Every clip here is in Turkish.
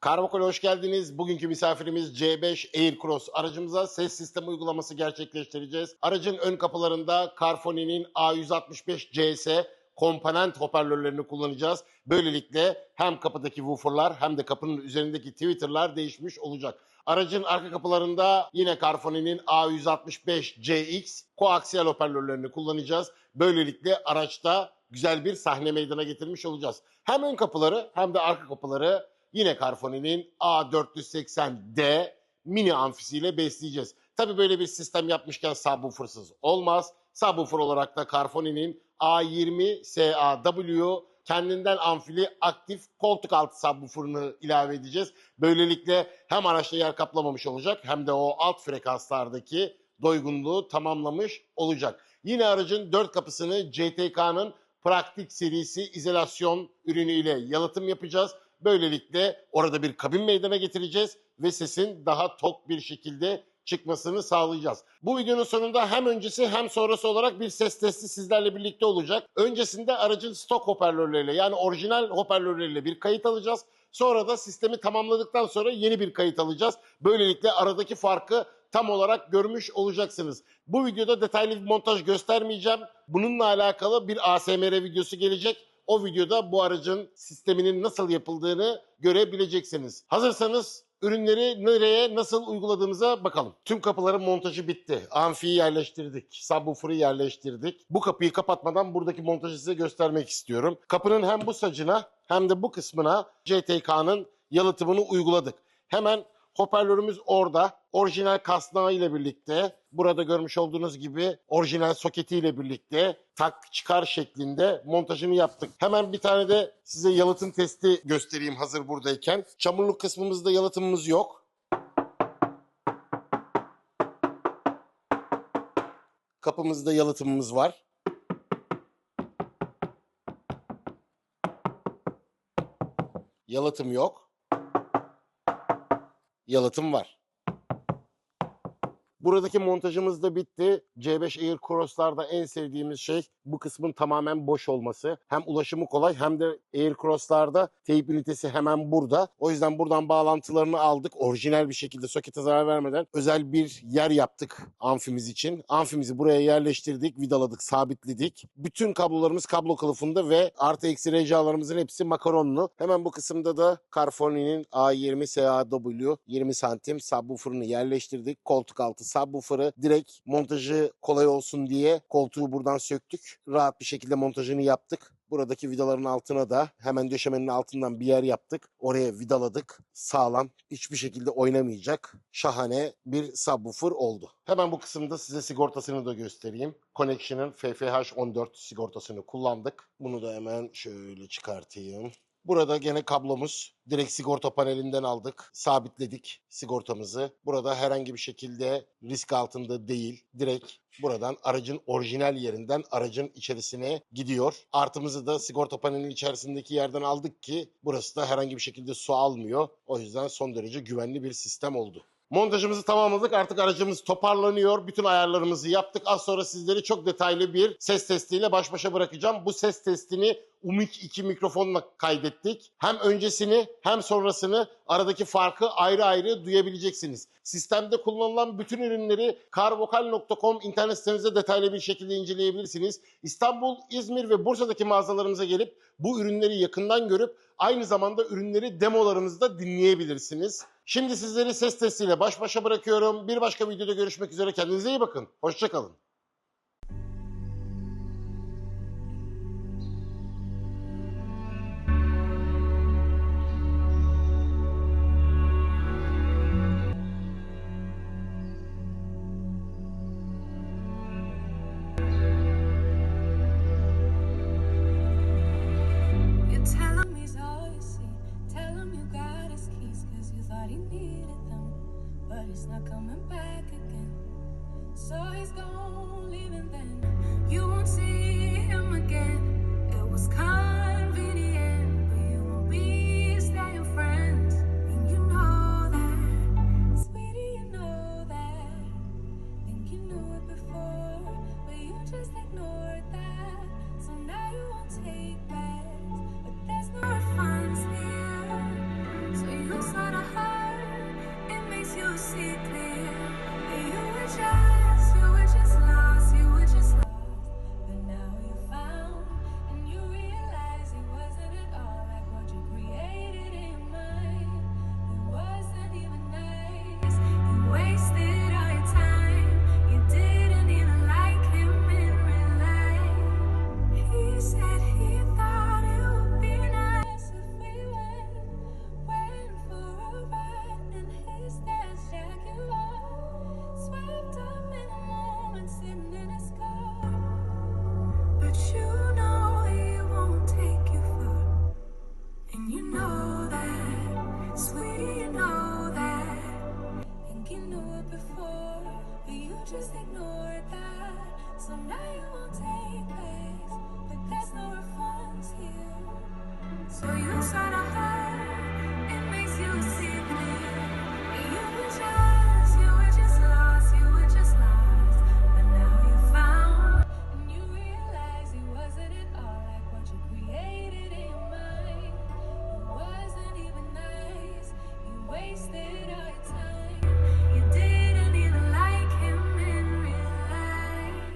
Carvokol'a hoş geldiniz. Bugünkü misafirimiz C5 Aircross. Aracımıza ses sistemi uygulaması gerçekleştireceğiz. Aracın ön kapılarında Carphony'nin A165CS komponent hoparlörlerini kullanacağız. Böylelikle hem kapıdaki wooferlar hem de kapının üzerindeki tweeterlar değişmiş olacak. Aracın arka kapılarında yine Carphony'nin A165CX koaksiyel hoparlörlerini kullanacağız. Böylelikle araçta güzel bir sahne meydana getirmiş olacağız. Hem ön kapıları hem de arka kapıları yine Carphony'nin A480D mini amfisiyle besleyeceğiz. Tabii böyle bir sistem yapmışken subwoofersız olmaz. Subwoofer olarak da Carphony'nin A20SAW kendinden amfili aktif koltuk altı subwoofer'ını ilave edeceğiz. Böylelikle hem araçta yer kaplamamış olacak hem de o alt frekanslardaki doygunluğu tamamlamış olacak. Yine aracın 4 kapısını CTK'nın Praktik serisi izolasyon ürünüyle yalıtım yapacağız. Böylelikle orada bir kabin meydana getireceğiz ve sesin daha tok bir şekilde çıkmasını sağlayacağız. Bu videonun sonunda hem öncesi hem sonrası olarak bir ses testi sizlerle birlikte olacak. Öncesinde aracın stok hoparlörleriyle yani orijinal hoparlörleriyle bir kayıt alacağız. Sonra da sistemi tamamladıktan sonra yeni bir kayıt alacağız. Böylelikle aradaki farkı tam olarak görmüş olacaksınız. Bu videoda detaylı bir montaj göstermeyeceğim. Bununla alakalı bir ASMR videosu gelecek. O videoda bu aracın sisteminin nasıl yapıldığını görebileceksiniz. Hazırsanız ürünleri nereye nasıl uyguladığımıza bakalım. Tüm kapıların montajı bitti. Amfiyi yerleştirdik. Subwoofer'ı yerleştirdik. Bu kapıyı kapatmadan buradaki montajı size göstermek istiyorum. Kapının hem bu sacına hem de bu kısmına CTK'nın yalıtımını uyguladık. Hemen hoparlörümüz orada. Orijinal kasnağı ile birlikte, burada görmüş olduğunuz gibi orijinal soketi ile birlikte tak çıkar şeklinde montajını yaptık. Hemen bir tane de size yalıtım testi göstereyim hazır buradayken. Çamurluk kısmımızda yalıtımımız yok. Kapımızda yalıtımımız var. Yalıtım yok. Yalıtım var. Buradaki montajımız da bitti. C5 Aircross'larda en sevdiğimiz şey bu kısmın tamamen boş olması. Hem ulaşımı kolay hem de Aircross'larda teyp ünitesi hemen burada. O yüzden buradan bağlantılarını aldık. Orijinal bir şekilde sokete zarar vermeden özel bir yer yaptık amfimiz için. Amfimizi buraya yerleştirdik, vidaladık, sabitledik. Bütün kablolarımız kablo kılıfında ve artı eksi recalarımızın hepsi makaronlu. Hemen bu kısımda da Carphony'nin A20SAW 20 santim subwoofer'ını yerleştirdik. Koltuk altı subwoofer'ı direkt montajı kolay olsun diye koltuğu buradan söktük. Rahat bir şekilde montajını yaptık. Buradaki vidaların altına da hemen döşemenin altından bir yer yaptık. Oraya vidaladık. Sağlam, hiçbir şekilde oynamayacak şahane bir subwoofer oldu. Hemen bu kısımda size sigortasını da göstereyim. Connection'ın FFH14 sigortasını kullandık. Bunu da hemen şöyle çıkartayım. Burada gene kablomuz. Direkt sigorta panelinden aldık. Sabitledik sigortamızı. Burada herhangi bir şekilde risk altında değil. Direkt buradan aracın orijinal yerinden aracın içerisine gidiyor. Artımızı da sigorta panelinin içerisindeki yerden aldık ki burası da herhangi bir şekilde su almıyor. O yüzden son derece güvenli bir sistem oldu. Montajımızı tamamladık. Artık aracımız toparlanıyor. Bütün ayarlarımızı yaptık. Az sonra sizleri çok detaylı bir ses testiyle baş başa bırakacağım. Bu ses testini umik 2 mikrofonla kaydettik. Hem öncesini hem sonrasını aradaki farkı ayrı ayrı duyabileceksiniz. Sistemde kullanılan bütün ürünleri carvokal.com internet sitemizde detaylı bir şekilde inceleyebilirsiniz. İstanbul, İzmir ve Bursa'daki mağazalarımıza gelip bu ürünleri yakından görüp aynı zamanda ürünleri demolarımızda dinleyebilirsiniz. Şimdi sizleri ses testiyle baş başa bırakıyorum. Bir başka videoda görüşmek üzere. Kendinize iyi bakın. Hoşça kalın. He's not coming back again. So he's gone, leaving then. You won't see him again. It was convenient, but you won't be staying friends. And you know that, sweetie, you know that. Think you knew it before, but you just ignored that. So now you won't take back, but there's no refunds here. So you see clear. You were just lost, you were just lost. But now you found, and you realize it wasn't at all like what you created in your mind. It wasn't even nice. You wasted all your time. You didn't even like him in real life. He said he thought it would be nice if we went for a ride in his dad's Jaguar. Swept up in a moment, sitting in his car. But you know he won't take you far. And you know that, sweetie, you know that. Think you knew it before, but you just ignored that. So now you won't take place, but there's no refunds here. So you start to hurt, it makes you see clear. You were just lost, you were just lost. But now you found, and you realize it wasn't at all like what you created in your mind. It wasn't even nice, you wasted all your time. You didn't even like him in real life.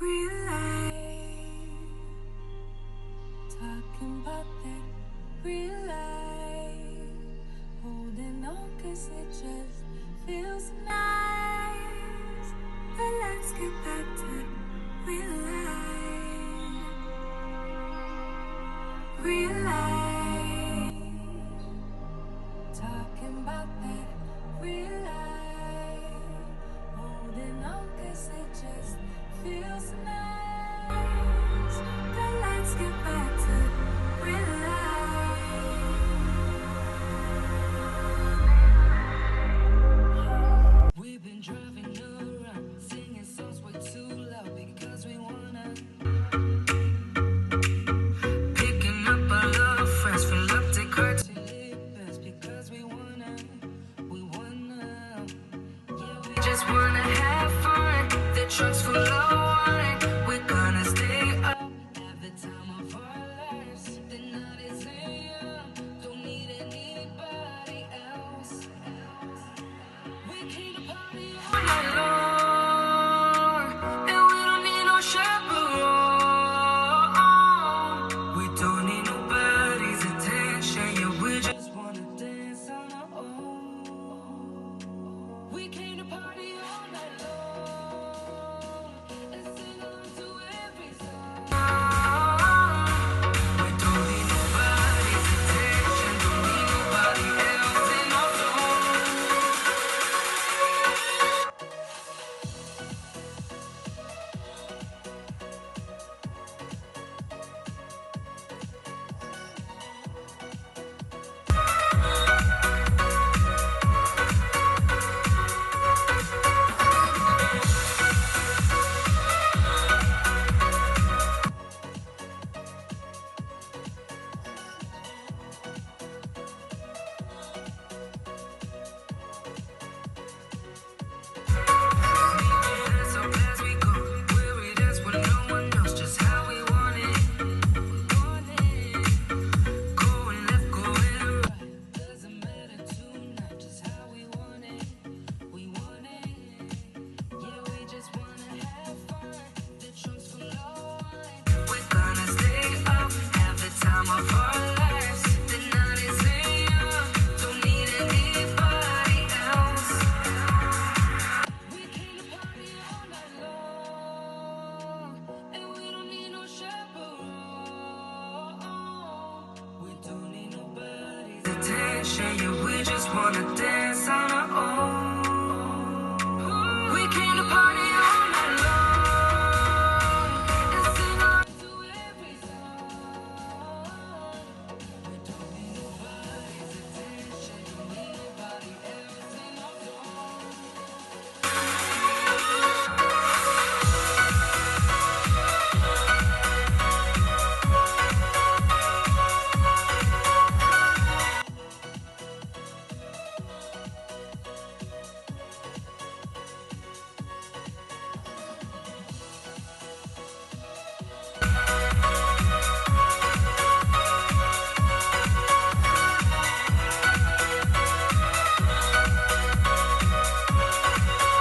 Real life. Talking about that real life. Holding on 'cause it just feels nice. But let's get back to real life. Real life. Talking about that real life. Holding on 'cause it just feels nice. But let's get back to real life. We've been driving around, singing songs way too loud because we wanna. Picking up our love friends, fill up the car to live best because we wanna. Yeah, we just wanna have fun. The trunk's full of wine. We're gonna stay up, have the time of our lives. The night is young, don't need anybody else. We came to party all night long, and we don't need no chaperone. We don't need nobody's attention, yeah, we just wanna dance on our own. We came to party all night long, and sing along to every song. We don't need nobody's attention, don't need nobody else in our zone. So as we go, where we dance when no one knows just how we want it. Going left, going right, doesn't matter tonight, just how we want it. We want it, yeah, we just wanna have fun. The trunk's full of wine. We're gonna stay up, have the time of our lives. The night is young, don't need anybody else. We came to party all night long, and we don't need no chaperone. We don't need nobody's attention, yeah, we just wanna dance on